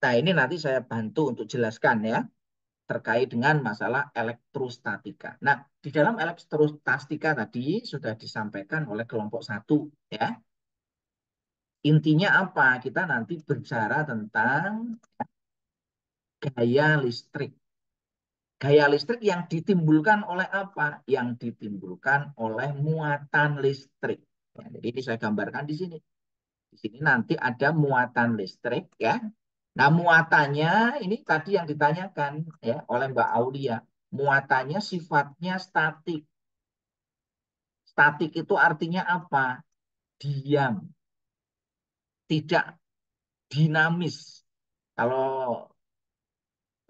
Nah, ini nanti saya bantu untuk jelaskan ya, terkait dengan masalah elektrostatika. Nah, di dalam elektrostatika tadi sudah disampaikan oleh kelompok 1 ya. Intinya apa? Kita nanti bicara tentang gaya listrik. Gaya listrik yang ditimbulkan oleh apa? Yang ditimbulkan oleh muatan listrik. Ya, jadi ini saya gambarkan di sini. Di sini nanti ada muatan listrik ya. Nah, muatannya ini tadi yang ditanyakan ya oleh Mbak Aulia. Muatannya sifatnya statik. Statik itu artinya apa? Diam, tidak dinamis. Kalau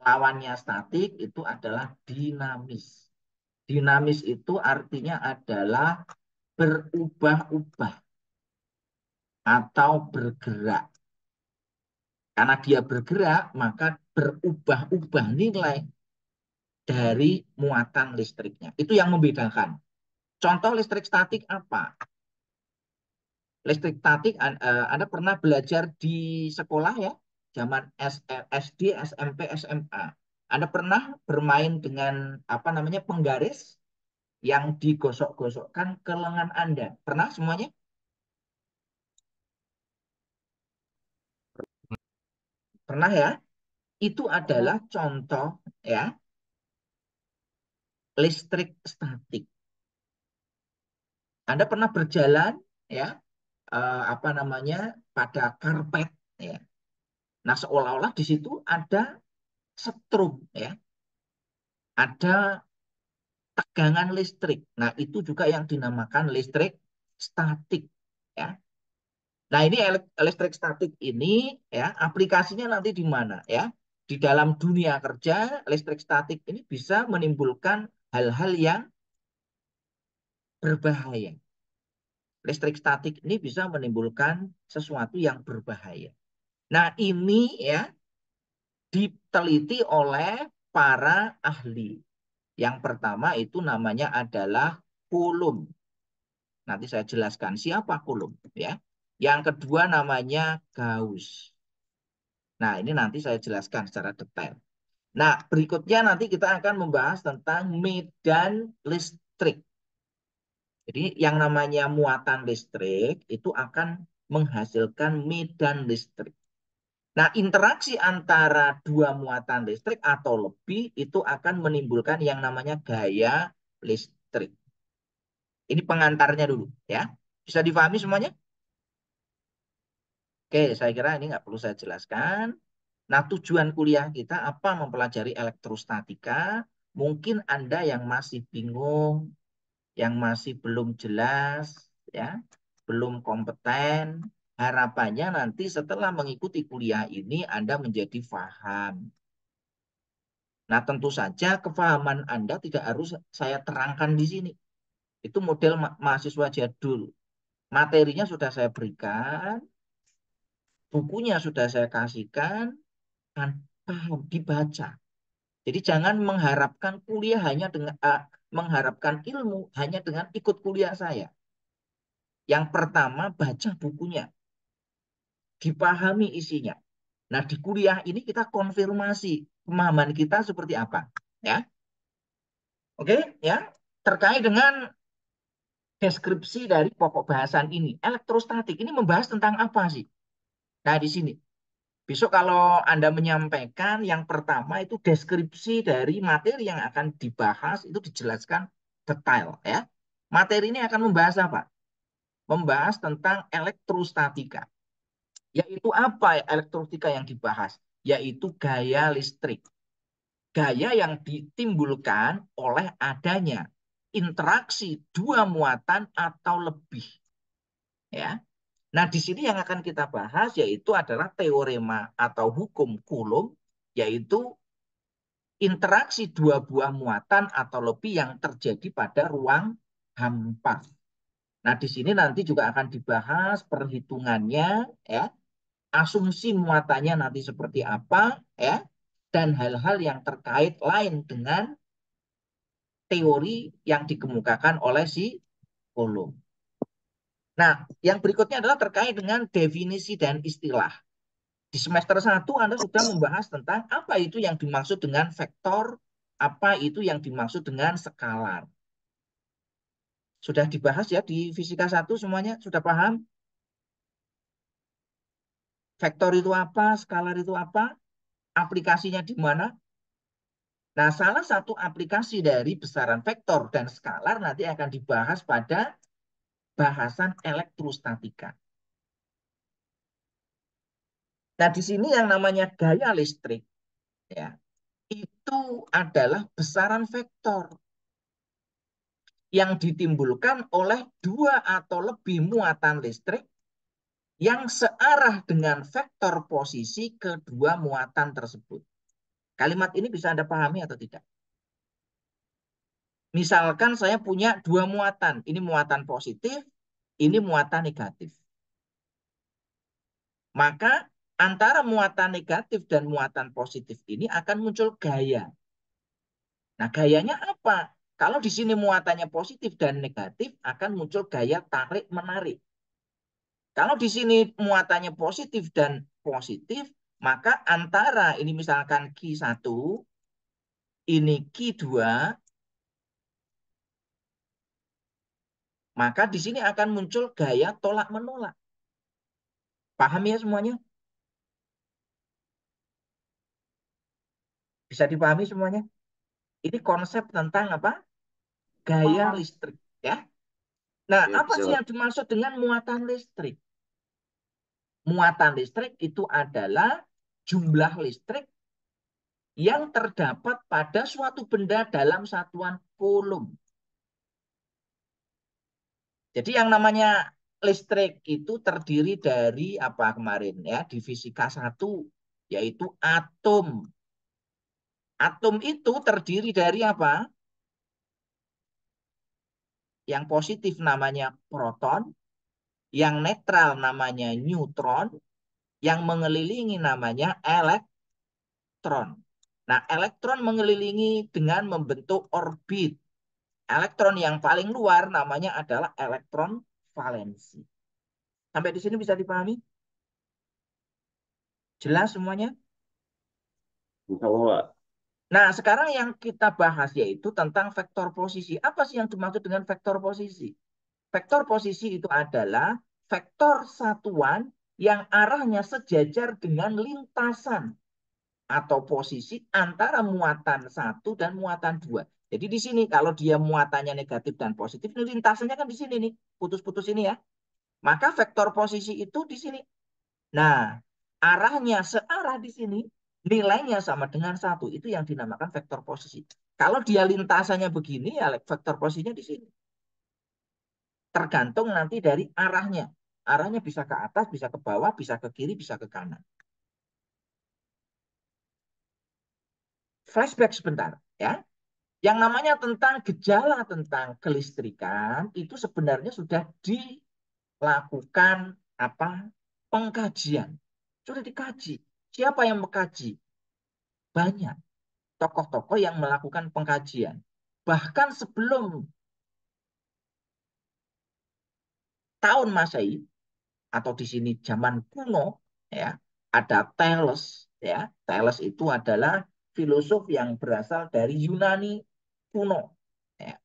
lawannya statik itu adalah dinamis. Dinamis itu artinya adalah berubah-ubah atau bergerak. Karena dia bergerak, maka berubah-ubah nilai dari muatan listriknya. Itu yang membedakan. Contoh listrik statik apa? Listrik statik, Anda pernah belajar di sekolah ya? Zaman SD, SMP, SMA. Anda pernah bermain dengan apa namanya penggaris yang digosok-gosokkan ke lengan Anda? Pernah semuanya? Pernah ya? Itu adalah contoh ya listrik statik. Anda pernah berjalan ya apa namanya pada karpet ya. Nah, seolah-olah di situ ada setrum ya, ada tegangan listrik. Nah, itu juga yang dinamakan listrik statik ya. Nah, ini listrik statik ini ya aplikasinya nanti di mana ya? Di dalam dunia kerja, listrik statik ini bisa menimbulkan hal-hal yang berbahaya. Listrik statik ini bisa menimbulkan sesuatu yang berbahaya. Nah, ini ya diteliti oleh para ahli. Yang pertama itu namanya adalah Coulomb. Nanti saya jelaskan siapa Coulomb ya. Yang kedua namanya Gauss. Nah, ini nanti saya jelaskan secara detail. Nah, berikutnya nanti kita akan membahas tentang medan listrik. Jadi yang namanya muatan listrik itu akan menghasilkan medan listrik. Nah, interaksi antara dua muatan listrik atau lebih itu akan menimbulkan yang namanya gaya listrik. Ini pengantarnya dulu ya. Bisa difahami semuanya? Oke, saya kira ini nggak perlu saya jelaskan. Nah, tujuan kuliah kita apa mempelajari elektrostatika? Mungkin Anda yang masih bingung, yang masih belum jelas, ya, belum kompeten. Harapannya nanti setelah mengikuti kuliah ini Anda menjadi paham. Nah, tentu saja kefahaman Anda tidak harus saya terangkan di sini. Itu model mahasiswa jadul. Materinya sudah saya berikan, bukunya sudah saya kasihkan, dan paham, dibaca. Jadi jangan mengharapkan kuliah hanya dengan mengharapkan ilmu hanya dengan ikut kuliah saya. Yang pertama baca bukunya, dipahami isinya. Nah, di kuliah ini kita konfirmasi pemahaman kita seperti apa, ya. Oke, ya. Terkait dengan deskripsi dari pokok bahasan ini, elektrostatik ini membahas tentang apa sih? Nah, di sini. Besok kalau Anda menyampaikan yang pertama itu deskripsi dari materi yang akan dibahas itu dijelaskan detail ya. Materi ini akan membahas apa? Membahas tentang elektrostatika. Yaitu apa elektrostatika yang dibahas? Yaitu gaya listrik. Gaya yang ditimbulkan oleh adanya interaksi dua muatan atau lebih. Ya. Nah, di sini yang akan kita bahas yaitu adalah teorema atau hukum Coulomb, yaitu interaksi dua buah muatan atau lebih yang terjadi pada ruang hampa. Nah, di sini nanti juga akan dibahas perhitungannya, ya, asumsi muatannya nanti seperti apa, ya, dan hal-hal yang terkait lain dengan teori yang dikemukakan oleh si Coulomb. Nah, yang berikutnya adalah terkait dengan definisi dan istilah. Di semester 1 Anda sudah membahas tentang apa itu yang dimaksud dengan vektor, apa itu yang dimaksud dengan skalar. Sudah dibahas ya di fisika 1 semuanya? Sudah paham? Vektor itu apa, skalar itu apa, aplikasinya di mana? Nah, salah satu aplikasi dari besaran vektor dan skalar nanti akan dibahas pada bahasan elektrostatika. Nah, di sini yang namanya gaya listrik ya, itu adalah besaran vektor yang ditimbulkan oleh dua atau lebih muatan listrik yang searah dengan vektor posisi kedua muatan tersebut. Kalimat ini bisa Anda pahami atau tidak? Misalkan saya punya dua muatan, ini muatan positif, ini muatan negatif. Maka antara muatan negatif dan muatan positif ini akan muncul gaya. Nah, gayanya apa? Kalau di sini muatannya positif dan negatif, akan muncul gaya tarik-menarik. Kalau di sini muatannya positif dan positif, maka antara ini misalkan Q1, ini Q2, maka di sini akan muncul gaya tolak-menolak. Paham ya semuanya? Bisa dipahami semuanya? Ini konsep tentang apa? Gaya listrik. Ya. Nah, Ya, apa bisa, sih Pak. yang dimaksud dengan muatan listrik? Muatan listrik itu adalah jumlah listrik yang terdapat pada suatu benda dalam satuan kulum. Jadi yang namanya listrik itu terdiri dari apa kemarin ya di fisika 1 yaitu atom. Atom itu terdiri dari apa? Yang positif namanya proton, yang netral namanya neutron, yang mengelilingi namanya elektron. Nah, elektron mengelilingi dengan membentuk orbit. Elektron yang paling luar namanya adalah elektron valensi. Sampai di sini bisa dipahami? Jelas semuanya? Bisa, Pak. Nah, sekarang yang kita bahas yaitu tentang vektor posisi. Apa sih yang dimaksud dengan vektor posisi? Vektor posisi itu adalah vektor satuan yang arahnya sejajar dengan lintasan atau posisi antara muatan satu dan muatan dua. Jadi di sini kalau dia muatannya negatif dan positif, ini lintasannya kan di sini nih, putus-putus ini ya. Maka vektor posisi itu di sini. Nah, arahnya searah di sini, nilainya sama dengan satu. Itu yang dinamakan vektor posisi. Kalau dia lintasannya begini, ya vektor posisinya di sini. Tergantung nanti dari arahnya. Arahnya bisa ke atas, bisa ke bawah, bisa ke kiri, bisa ke kanan. Flashback sebentar, ya. Yang namanya tentang gejala tentang kelistrikan itu sebenarnya sudah dilakukan apa pengkajian. Sudah dikaji. Siapa yang mengkaji? Banyak tokoh-tokoh yang melakukan pengkajian. Bahkan sebelum tahun Masehi atau di sini zaman kuno ya, ada Thales ya. Thales itu adalah filosof yang berasal dari Yunani kuno ya.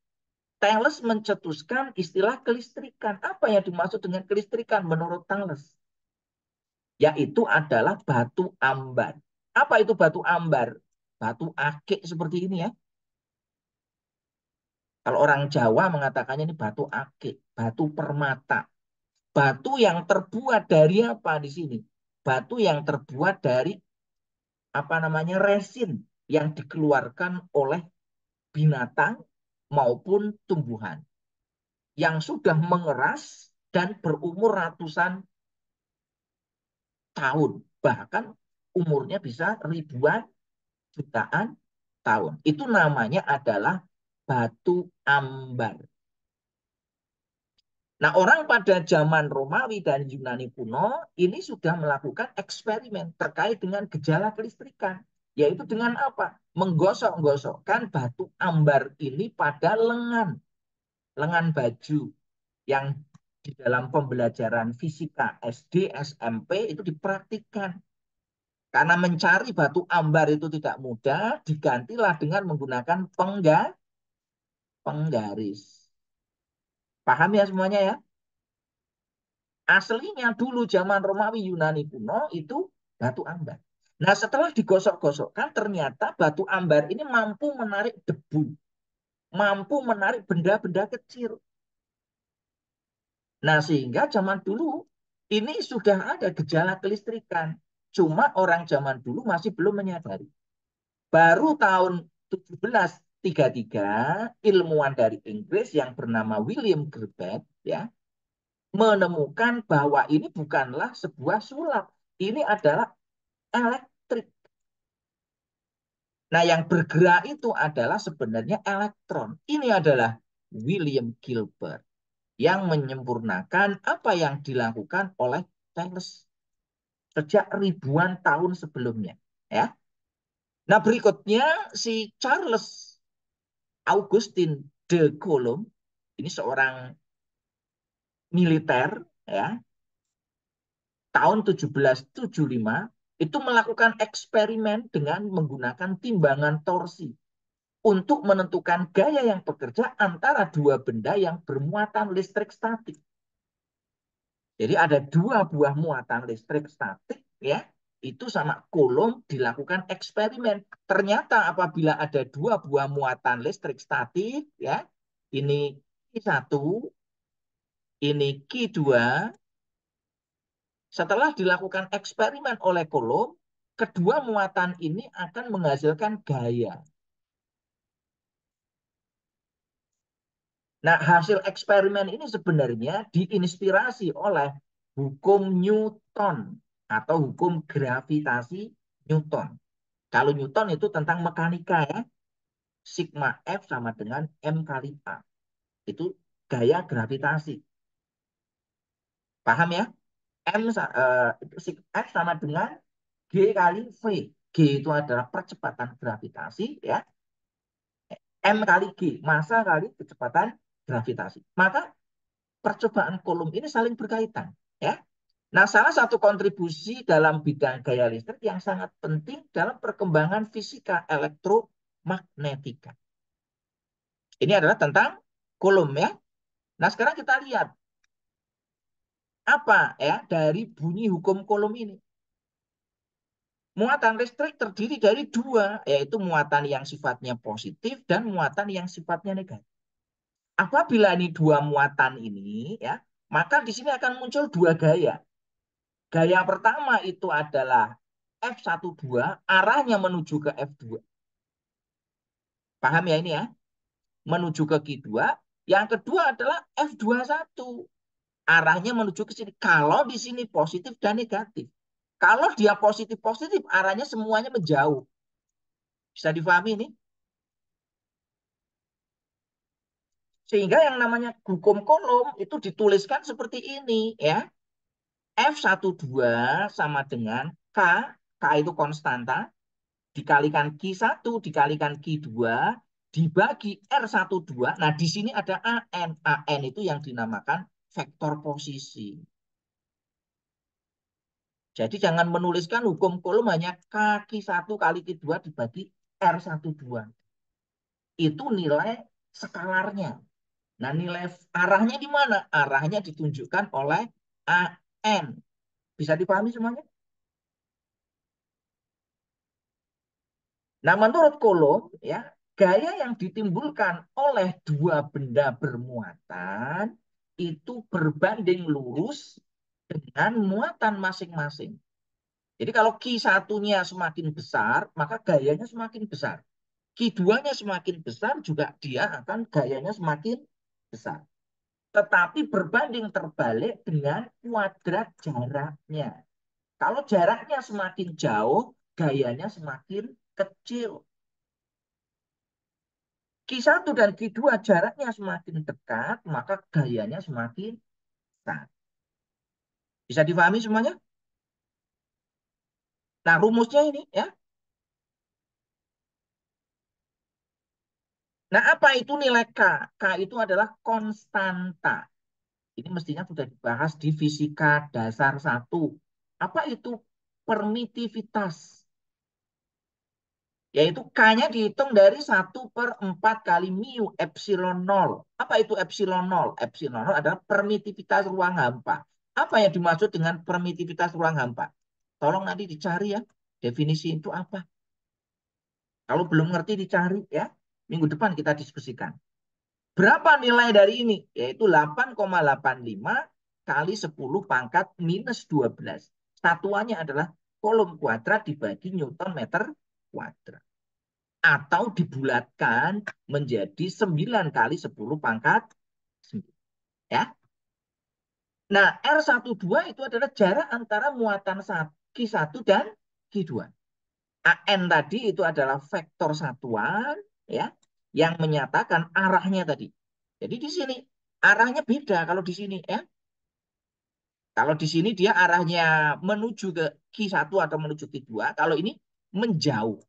Thales mencetuskan istilah kelistrikan. Apa yang dimaksud dengan kelistrikan menurut Thales? Yaitu adalah batu ambar. Apa itu batu ambar? Batu akik seperti ini ya. Kalau orang Jawa mengatakannya ini batu akik, batu permata. Batu yang terbuat dari apa di sini? Batu yang terbuat dari apa namanya resin yang dikeluarkan oleh binatang maupun tumbuhan yang sudah mengeras dan berumur ratusan tahun, bahkan umurnya bisa ribuan jutaan tahun. Itu namanya adalah batu ambar. Nah, orang pada zaman Romawi dan Yunani kuno ini sudah melakukan eksperimen terkait dengan gejala kelistrikan, yaitu dengan apa? Menggosok-gosokkan batu ambar ini pada lengan baju yang di dalam pembelajaran fisika SD, SMP itu dipraktikkan. Karena mencari batu ambar itu tidak mudah, digantilah dengan menggunakan penggaris. Paham ya semuanya ya? Aslinya dulu zaman Romawi Yunani kuno itu batu ambar. Nah, setelah digosok-gosokkan, ternyata batu ambar ini mampu menarik debu, mampu menarik benda-benda kecil. Nah, sehingga zaman dulu ini sudah ada gejala kelistrikan. Cuma orang zaman dulu masih belum menyadari. Baru tahun 1733, ilmuwan dari Inggris yang bernama William Gerbet ya menemukan bahwa ini bukanlah sebuah sulap. Ini adalah elektrik. Nah, yang bergerak itu adalah sebenarnya elektron. Ini adalah William Gilbert yang menyempurnakan apa yang dilakukan oleh Charles sejak ribuan tahun sebelumnya. Ya. Nah, berikutnya si Charles Augustin de Coulomb, ini seorang militer, ya, tahun 1775, itu melakukan eksperimen dengan menggunakan timbangan torsi untuk menentukan gaya yang bekerja antara dua benda yang bermuatan listrik statik. Jadi ada dua buah muatan listrik statik, ya, itu sama Coulomb dilakukan eksperimen. Ternyata apabila ada dua buah muatan listrik statik, ya, ini Q1, ini Q2, setelah dilakukan eksperimen oleh Coulomb, kedua muatan ini akan menghasilkan gaya. Nah, hasil eksperimen ini sebenarnya diinspirasi oleh hukum Newton atau hukum gravitasi Newton. Kalau Newton itu tentang mekanika ya, sigma F sama dengan M kali A. Itu gaya gravitasi. Paham ya? F sama dengan G kali V. G itu adalah percepatan gravitasi ya. M kali G, massa kali kecepatan gravitasi. Maka percobaan Coulomb ini saling berkaitan ya. Nah, salah satu kontribusi dalam bidang gaya listrik yang sangat penting dalam perkembangan fisika elektromagnetika. Ini adalah tentang Coulomb ya. Nah, sekarang kita lihat apa ya dari bunyi hukum Coulomb ini. Muatan listrik terdiri dari dua, yaitu muatan yang sifatnya positif dan muatan yang sifatnya negatif. Apabila ini dua muatan ini, ya, maka di sini akan muncul dua gaya. Gaya pertama itu adalah F12, arahnya menuju ke F2. Paham ya ini ya? Menuju ke Q2. Yang kedua adalah F21, arahnya menuju ke sini. Kalau di sini positif dan negatif. Kalau dia positif-positif, arahnya semuanya menjauh. Bisa difahami ini? Sehingga yang namanya hukum Coulomb itu dituliskan seperti ini ya. F12 sama dengan K itu konstanta, dikalikan Q1 dikalikan Q2 dibagi R12. Nah, di sini ada AN. AN itu yang dinamakan vektor posisi. Jadi jangan menuliskan hukum Coulomb hanya K1 kali Q2 dibagi R12. Itu nilai skalarnya. Nah, nilai arahnya di mana? Arahnya ditunjukkan oleh AN. Bisa dipahami semuanya? Nah, menurut Coulomb, ya, gaya yang ditimbulkan oleh dua benda bermuatan itu berbanding lurus dengan muatan masing-masing. Jadi kalau Q1-nya semakin besar, maka gayanya semakin besar. Q2-nya semakin besar, juga dia akan gayanya semakin besar. Tetapi berbanding terbalik dengan kuadrat jaraknya. Kalau jaraknya semakin jauh, gayanya semakin kecil. Q1 dan Q2 jaraknya semakin dekat, maka gayanya semakin besar. Bisa difahami semuanya? Nah, rumusnya ini ya. Nah, apa itu nilai K? K itu adalah konstanta. Ini mestinya sudah dibahas di fisika dasar 1. Apa itu permitivitas. Yaitu K-nya dihitung dari 1/4 kali mu epsilon 0. Apa itu epsilon 0? Epsilon 0 adalah permitivitas ruang hampa. Apa yang dimaksud dengan permitivitas ruang hampa? Tolong nanti dicari ya, definisi itu apa. Kalau belum ngerti dicari ya, minggu depan kita diskusikan. Berapa nilai dari ini? Yaitu 8,85 kali 10 pangkat minus 12. Satuannya adalah kolom kuadrat dibagi Newton meter kuadrat. Atau dibulatkan menjadi 9 kali 10 pangkat 9. Ya. Nah, R12 itu adalah jarak antara muatan Q1 dan Q2. AN tadi itu adalah vektor satuan ya yang menyatakan arahnya tadi. Jadi di sini arahnya beda kalau di sini ya. Kalau di sini dia arahnya menuju ke Q1 atau menuju Q2, kalau ini menjauh.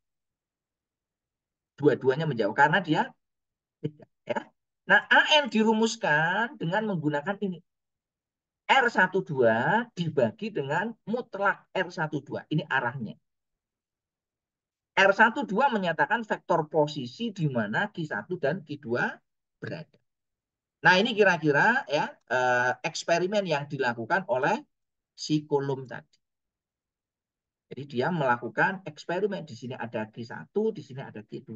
Dua-duanya menjauh karena dia beda ya. Nah, AN dirumuskan dengan menggunakan ini. R12 dibagi dengan mutlak R12. Ini arahnya. R12 menyatakan vektor posisi di mana Q1 dan Q2 berada. Nah, ini kira-kira ya eksperimen yang dilakukan oleh si kolom tadi. Jadi dia melakukan eksperimen. Di sini ada Q1, di sini ada Q2,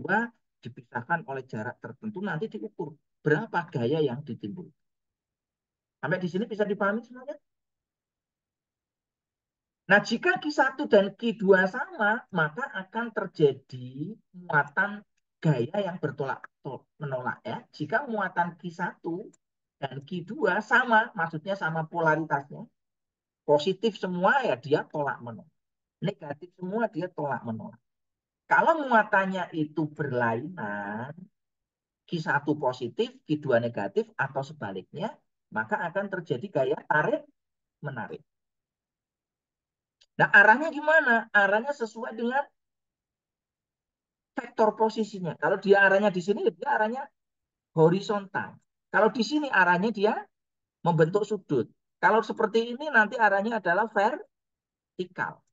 dipisahkan oleh jarak tertentu, nanti diukur berapa gaya yang ditimbul. Sampai di sini bisa dipahami semuanya? Nah, jika Q1 dan Q2 sama, maka akan terjadi muatan gaya yang bertolak menolak ya. Jika muatan Q1 dan Q2 sama, maksudnya sama polaritasnya, positif semua ya dia tolak menolak. Negatif semua dia tolak menolak. Kalau muatannya itu berlainan, Q1 positif, Q2 negatif atau sebaliknya, maka akan terjadi gaya tarik menarik. Nah, arahnya gimana? Arahnya sesuai dengan vektor posisinya. Kalau dia arahnya di sini, dia arahnya horizontal. Kalau di sini arahnya dia membentuk sudut. Kalau seperti ini nanti arahnya adalah vertikal.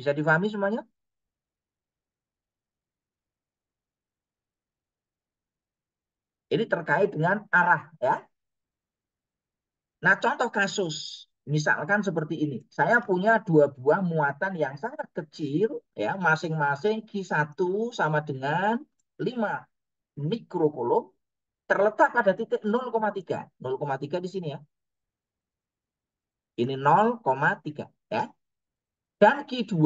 Bisa difahami semuanya? Ini terkait dengan arah ya. Nah, contoh kasus misalkan seperti ini. Saya punya dua buah muatan yang sangat kecil ya, masing-masing Q1 sama dengan 5 mikrokulom terletak pada titik 0,3. 0,3 di sini ya. Ini 0,3 ya. Dan Q2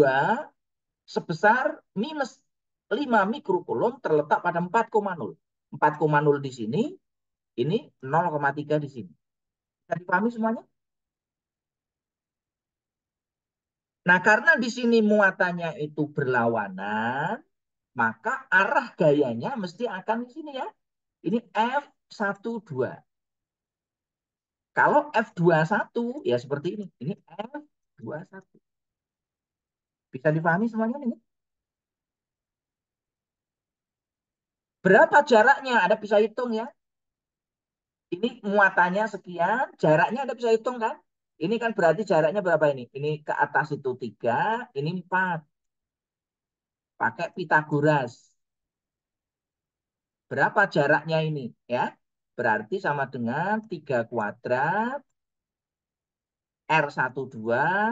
sebesar minus 5 mikrokulom terletak pada 4,0. 4,0 di sini, ini 0,3 di sini. Bisa dipahami semuanya? Nah, karena di sini muatannya itu berlawanan, maka arah gayanya mesti akan di sini ya. Ini F12. Kalau F21 ya seperti ini. Ini F21. Bisa dipahami semuanya ini? Berapa jaraknya? Ada bisa hitung ya. Ini muatannya sekian, jaraknya Anda bisa hitung kan? Ini kan berarti jaraknya berapa ini? Ini ke atas itu 3, ini 4. Pakai Pitagoras. Berapa jaraknya ini? Ya, berarti sama dengan 3 kuadrat R12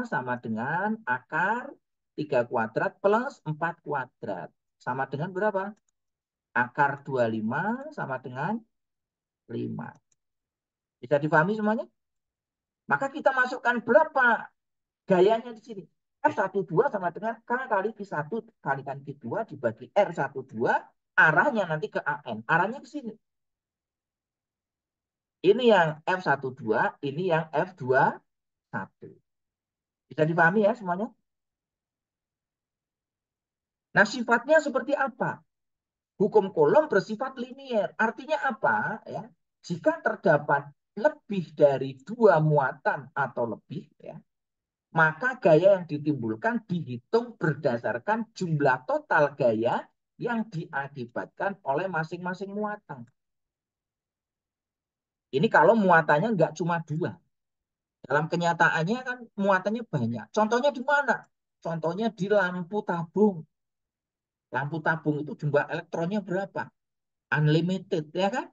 sama dengan akar 3 kuadrat plus 4 kuadrat. Sama dengan berapa? Akar 25 sama dengan 5. Bisa difahami semuanya? Maka kita masukkan berapa gayanya di sini? R12 sama dengan K kali Q1 kalikan Q2 dibagi R12, arahnya nanti ke AN. Arahnya ke sini. Ini yang F12, ini yang F21. Bisa dipahami ya semuanya? Nah, sifatnya seperti apa? Hukum Coulomb bersifat linier. Artinya apa? Ya, jika terdapat lebih dari dua muatan atau lebih, ya, maka gaya yang ditimbulkan dihitung berdasarkan jumlah total gaya yang diakibatkan oleh masing-masing muatan. Ini kalau muatannya nggak cuma dua. Dalam kenyataannya kan muatannya banyak. Contohnya di mana? Contohnya di lampu tabung. Lampu tabung itu jumlah elektronnya berapa? Unlimited, ya kan?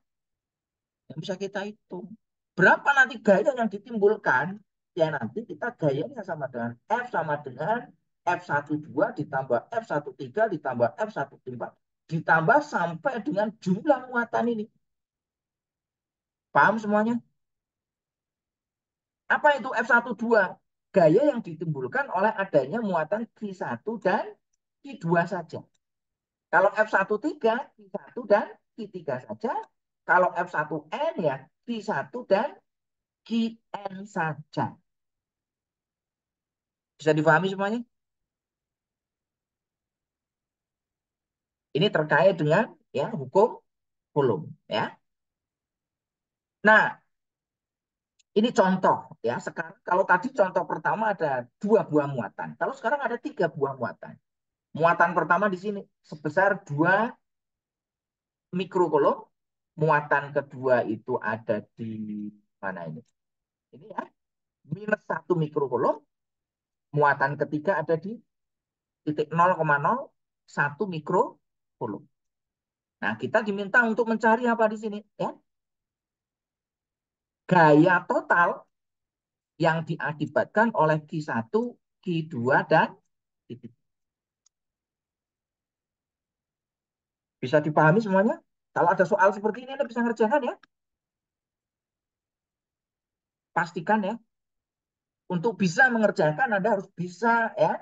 Yang bisa kita hitung. Berapa nanti gaya yang ditimbulkan? Ya nanti kita gayanya sama dengan F sama dengan F12 ditambah F13 ditambah F14 ditambah sampai dengan jumlah muatan ini. Paham semuanya? Apa itu F12? Gaya yang ditimbulkan oleh adanya muatan Q1 dan Q2 saja. Kalau F13, Q1 dan Q3 saja. Kalau F1N ya Q1 dan Qn saja. Bisa dipahami semuanya? Ini terkait dengan ya hukum Coulomb ya. Nah, ini contoh ya. Sekarang kalau tadi contoh pertama ada dua buah muatan. Kalau sekarang ada tiga buah muatan. Muatan pertama di sini sebesar 2 mikrocoulomb. Muatan kedua itu ada di mana ini? Ini ya, -1 mikrocoulomb. Muatan ketiga ada di titik 0,01 mikrocoulomb. Nah, kita diminta untuk mencari apa di sini ya? Gaya total yang diakibatkan oleh Q1, Q2 dan Q3. Bisa dipahami semuanya? Kalau ada soal seperti ini Anda bisa ngerjakan ya. Pastikan ya. Untuk bisa mengerjakan Anda harus bisa ya.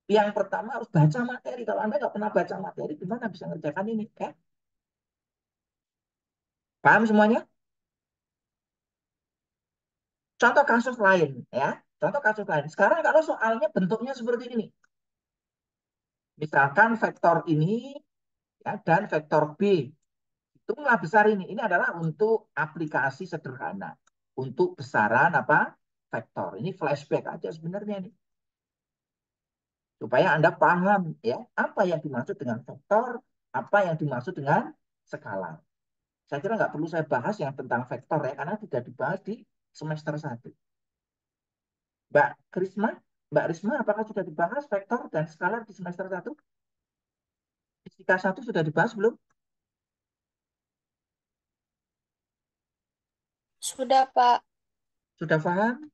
Yang pertama harus baca materi. Kalau Anda nggak pernah baca materi, gimana bisa ngerjakan ini ya? Paham semuanya? Contoh kasus lain ya. Contoh kasus lain. Sekarang kalau soalnya bentuknya seperti ini. Misalkan vektor ini ya, dan vektor B. Hitunglah besar ini. Ini adalah untuk aplikasi sederhana. Untuk besaran apa? Vektor. Ini flashback aja sebenarnya nih. Supaya Anda paham ya apa yang dimaksud dengan vektor, apa yang dimaksud dengan skala. Saya kira nggak perlu saya bahas yang tentang vektor ya, karena tidak dibahas di semester 1. Mbak Krisma, Mbak Risma, apakah sudah dibahas vektor dan skala di semester 1? Fisika 1 sudah dibahas belum? Sudah, Pak. Sudah paham?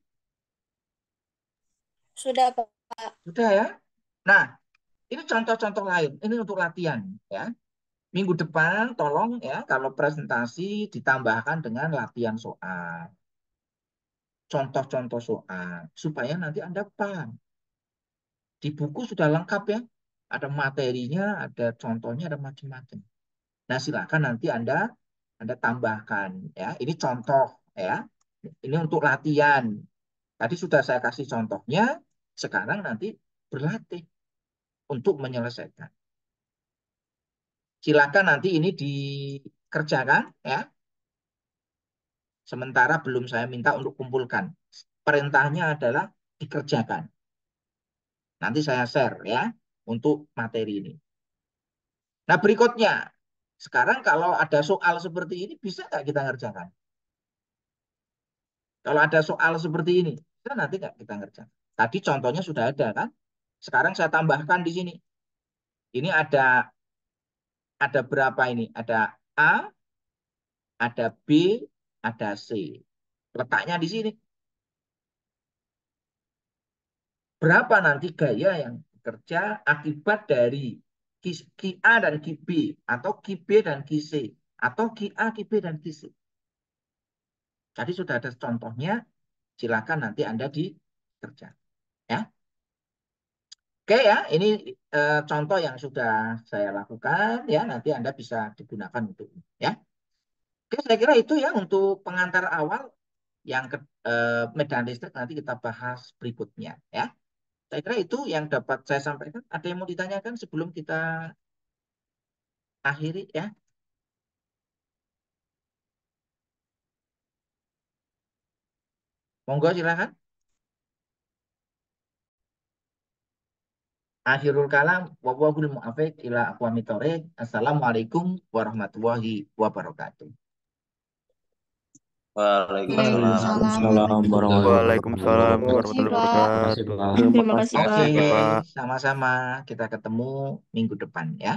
Sudah, Pak. Sudah ya? Nah, ini contoh-contoh lain. Ini untuk latihan ya. Minggu depan tolong ya kalau presentasi ditambahkan dengan latihan soal. Contoh-contoh soal supaya nanti Anda paham. Di buku sudah lengkap ya. Ada materinya, ada contohnya, ada macam-macam. Nah, silakan nanti Anda tambahkan ya. Ini contoh ya. Ini untuk latihan. Tadi sudah saya kasih contohnya, sekarang nanti berlatih untuk menyelesaikan. Silakan nanti ini dikerjakan ya. Sementara belum saya minta untuk kumpulkan. Perintahnya adalah dikerjakan. Nanti saya share ya untuk materi ini. Nah, berikutnya, sekarang kalau ada soal seperti ini, bisa nggak kita ngerjakan? Kalau ada soal seperti ini, bisa nanti nggak kita ngerjakan? Tadi contohnya sudah ada kan? Sekarang saya tambahkan di sini. Ini ada berapa ini? Ada A, ada B, ada C. Letaknya di sini. Berapa nanti gaya yang bekerja akibat dari QA dan QB, atau QB dan QC, atau QA, QB, dan QC. Jadi sudah ada contohnya, silakan nanti Anda dikerja. Ya. Oke ya, ini contoh yang sudah saya lakukan ya, nanti Anda bisa digunakan untuk ini, ya. Oke, saya kira itu ya untuk pengantar awal yang medan listrik nanti kita bahas berikutnya ya. Saya kira itu yang dapat saya sampaikan. Ada yang mau ditanyakan sebelum kita akhiri ya? Monggo silakan. Akhirul kalam wallahul muwaffiq ila aqwamit thoriq. Assalamualaikum warahmatullahi wabarakatuh. Waalaikumsalam Waalaikumsalam Waalaikumsalam warahmatullahi warahmatullahi Waalaikumsalam wabarakatuh. wabarakatuh. Makasih, warahmatullahi Pak. Terima kasih, wabarakatuh. Pak. Terima Terima kasih, kasih. Oke, Pak. sama-sama. Kita ketemu minggu depan ya.